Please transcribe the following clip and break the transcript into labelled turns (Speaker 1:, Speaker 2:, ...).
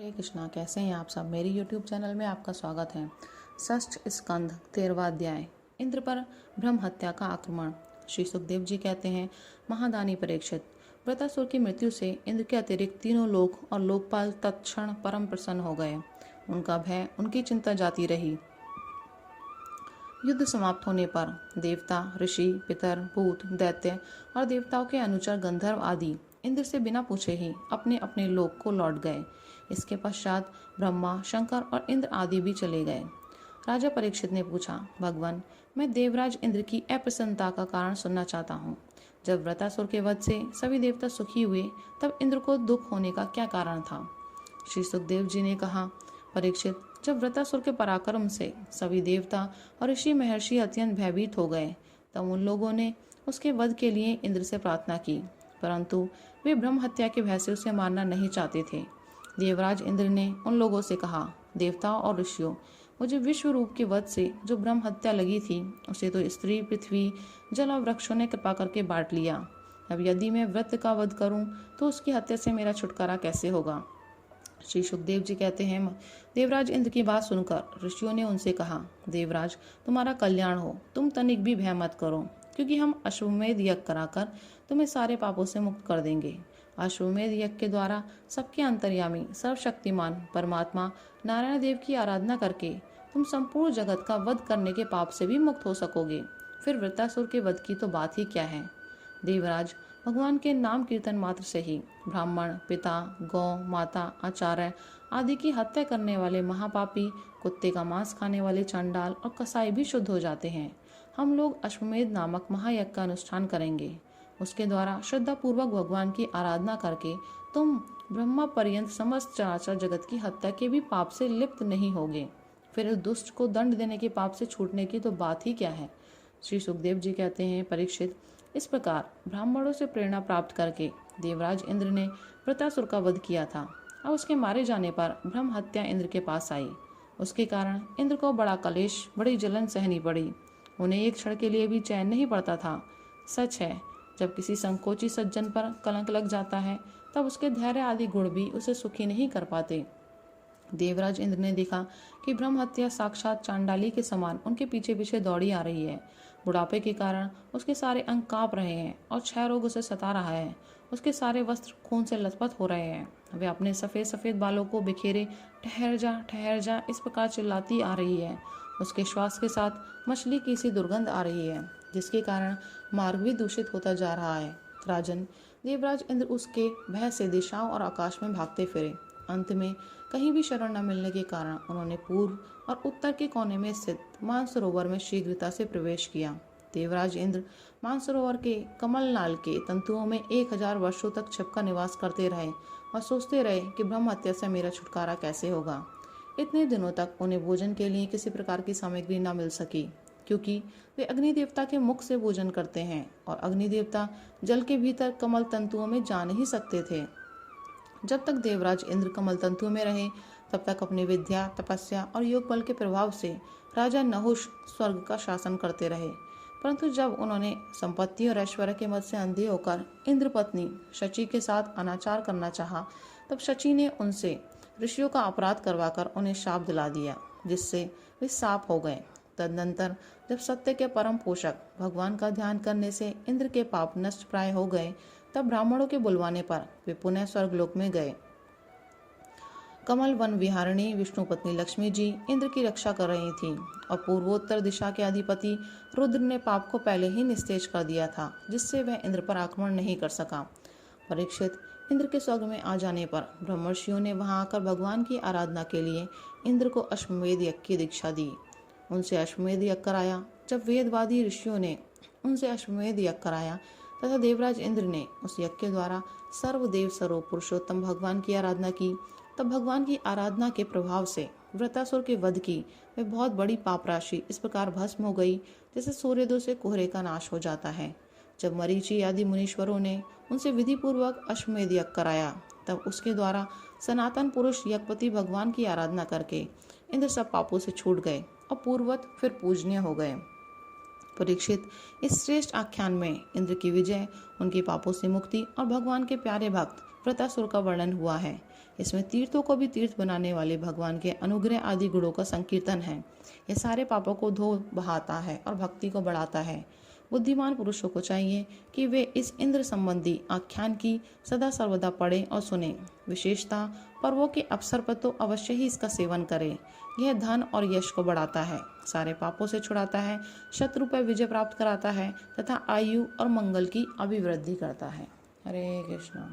Speaker 1: हरे कृष्णा। कैसे हैं आप सब? मेरी YouTube चैनल में आपका स्वागत है। षष्ठ स्कंध 13वां अध्याय, इंद्र पर ब्रह्म हत्या का आक्रमण। श्री सुखदेव जी कहते हैं, महादानी परीक्षित, वृत्रासुर की मृत्यु से इंद्र के अतिरिक्त तीनों लोक और लोकपाल तत्क्षण परम प्रसन्न हो गए। उनका भय, उनकी चिंता जाती रही। युद्ध समाप्त होने पर देवता, ऋषि, पितर, भूत, दैत्य और देवताओं के अनुचर गंधर्व आदि इंद्र से बिना पूछे ही अपने अपने लोक को लौट गए। इसके पश्चात ब्रह्मा, शंकर और इंद्र आदि भी चले गए। राजा परीक्षित ने पूछा, भगवान, मैं देवराज इंद्र की अप्रसन्नता का कारण सुनना चाहता हूँ। जब वृत्रासुर के वध से सभी देवता सुखी हुए, तब इंद्र को दुख होने का क्या कारण था? श्री सुखदेव जी ने कहा, परीक्षित, जब वृत्रासुर के पराक्रम से सभी देवता और ऋषि महर्षि अत्यंत भयभीत हो गए, तब उन लोगों ने उसके वध के लिए इंद्र से प्रार्थना की, परंतु वे ब्रह्म हत्या के भय से उसे मारना नहीं चाहते थे। देवराज इंद्र ने उन लोगों से कहा, देवताओं और ऋषियों, मुझे विश्व रूप के वध से जो ब्रह्म हत्या लगी थी, उसे तो स्त्री, पृथ्वी, जल और वृक्षों ने कृपा करके बांट लिया। अब यदि मैं वृत्र का वध करूं, तो उसकी हत्या से मेरा छुटकारा कैसे होगा? श्री सुखदेव जी कहते हैं, देवराज इंद्र की बात सुनकर ऋषियों ने उनसे कहा, देवराज, तुम्हारा कल्याण हो, तुम तनिक भी भय मत करो, क्योंकि हम अश्वमेध यज्ञ कराकर तुम्हें सारे पापों से मुक्त कर देंगे। अश्वमेध यज्ञ के द्वारा सबके अंतर्यामी सर्वशक्तिमान परमात्मा नारायण देव की आराधना करके तुम संपूर्ण जगत का वध करने के पाप से भी मुक्त हो सकोगे। फिर वृत्रासुर के वध की तो बात ही क्या है। देवराज, भगवान के नाम कीर्तन मात्र से ही ब्राह्मण, पिता, गौ, माता, आचार्य आदि की हत्या करने वाले महापापी, कुत्ते का मांस खाने वाले चांडाल और कसाई भी शुद्ध हो जाते हैं। हम लोग अश्वमेध नामक महायज्ञ का अनुष्ठान करेंगे। उसके द्वारा श्रद्धा पूर्वक भगवान की आराधना करके तुम ब्रह्मा पर्यंत समस्त चराचर जगत की हत्या के भी पाप से लिप्त नहीं होगे। फिर उस दुष्ट को दंड देने के पाप से छूटने की तो बात ही क्या है। श्री सुखदेव जी कहते हैं, परीक्षित, इस प्रकार ब्राह्मणों से प्रेरणा प्राप्त करके देवराज इंद्र ने वृत्रासुर का वध किया था। अब उसके मारे जाने पर ब्रह्म हत्या इंद्र के पास आई। उसके कारण इंद्र को बड़ा कलेश, बड़ी जलन सहनी पड़ी। उन्हें एक क्षण के लिए भी चैन नहीं पड़ता था। सच है, जब किसी संकोची सज्जन पर कलंक लग जाता है, तब उसके धैर्य आदि गुण भी उसे सुखी नहीं कर पाते। देवराज इंद्र ने देखा कि ब्रह्म हत्या साक्षात चांडाली के समान उनके पीछे पीछे दौड़ी आ रही है। बुढ़ापे के कारण उसके सारे अंग कांप रहे हैं और क्षय रोग उसे सता रहा है। उसके सारे वस्त्र खून से लथपथ हो रहे हैं। वे अपने सफेद सफेद बालों को बिखेरे ठहर जा इस प्रकार चिल्लाती आ रही है। उसके श्वास के साथ मछली की सी दुर्गंध आ रही है, जिसके कारण मार्ग भी दूषित होता जा रहा है। राजन, देवराज इंद्र उसके भय से दिशाओं और आकाश में भागते फिरे। अंत में कहीं भी शरण न मिलने के कारण उन्होंने पूर्व और उत्तर के कोने में स्थित मानसरोवर में शीघ्रता से प्रवेश किया। देवराज इंद्र मानसरोवर के कमल नाल के तंतुओं में 1000 वर्षों तक छिपकर निवास करते रहे और सोचते रहे कि ब्रह्म हत्या से मेरा छुटकारा कैसे होगा। इतने दिनों तक उन्हें भोजन के लिए किसी प्रकार की सामग्री न मिल सकी, क्योंकि वे अग्नि देवता के मुख से भोजन करते हैं और अग्नि देवता जल के भीतर कमल तंतुओं में जा नहीं सकते थे। जब तक देवराज इंद्र कमल तंतु में रहे, तब तक अपनी विद्या, तपस्या और योग बल के प्रभाव से राजा नहुष स्वर्ग का शासन करते रहे। परंतु जब उन्होंने संपत्ति और ऐश्वर्य के मद से अंधे होकर इंद्र पत्नी शची के साथ अनाचार करना चाहा, तब शची ने उनसे ऋषियों का अपराध करवाकर उन्हें शाप दिला दिया, जिससे वे साप हो गए। तदनंतर जब सत्य के परम पोषक भगवान का ध्यान करने से इंद्र के पाप नष्ट प्राय हो गए, तब ब्राह्मणों के बुलवाने पर वे पुनः स्वर्गलोक में गए। कमल वन विहारिणी विष्णु पत्नी लक्ष्मी जी इंद्र की रक्षा कर रही थीं और पूर्वोत्तर दिशा के अधिपति रुद्र ने पाप को पहले ही निस्तेज कर दिया था, जिससे वह इंद्र पर आक्रमण नहीं कर सका। परीक्षित, इंद्र के स्वर्ग में आ जाने पर ब्रह्मर्षियों ने वहां आकर भगवान की आराधना के लिए इंद्र को अश्वमेध यज्ञ की दीक्षा दी। उनसे अश्वमेध यज्ञ कराया। जब वेदवादी ऋषियों ने उनसे अश्वमेध यज्ञ कराया तथा देवराज इंद्र ने उस यज्ञ के द्वारा सर्वदेव स्वरूप पुरुषोत्तम भगवान की आराधना की, तब भगवान की आराधना के प्रभाव से वृत्रासुर के वध की वे बहुत बड़ी पाप राशि इस प्रकार भस्म हो गई, जैसे सूर्योदय से कोहरे का नाश हो जाता है। जब मरीचि आदि मुनीश्वरों ने उनसे विधि पूर्वक अश्वमेध यज्ञ कराया, तब उसके द्वारा सनातन पुरुष यज्ञपति भगवान की आराधना करके इंद्र सब पापों से छूट गए और पूर्ववत फिर पूजनीय हो गए। परीक्षित, इस श्रेष्ठ आख्यान में इंद्र की विजय, उनके पापों से मुक्ति और भगवान के प्यारे भक्त वृत्रासुर का वर्णन हुआ है। इसमें तीर्थों को भी तीर्थ बनाने वाले भगवान के अनुग्रह आदि गुणों का संकीर्तन है। यह सारे पापों को धो बहाता है और भक्ति को बढ़ाता है। बुद्धिमान पुरुषों को चाहिए कि वे इस इंद्र संबंधी आख्यान की सदा सर्वदा पढ़ें और सुने। विशेषतः पर्वों के अवसर पर तो अवश्य ही इसका सेवन करें। यह धन और यश को बढ़ाता है, सारे पापों से छुड़ाता है, शत्रु पर विजय प्राप्त कराता है तथा आयु और मंगल की अभिवृद्धि करता है। हरे कृष्णा।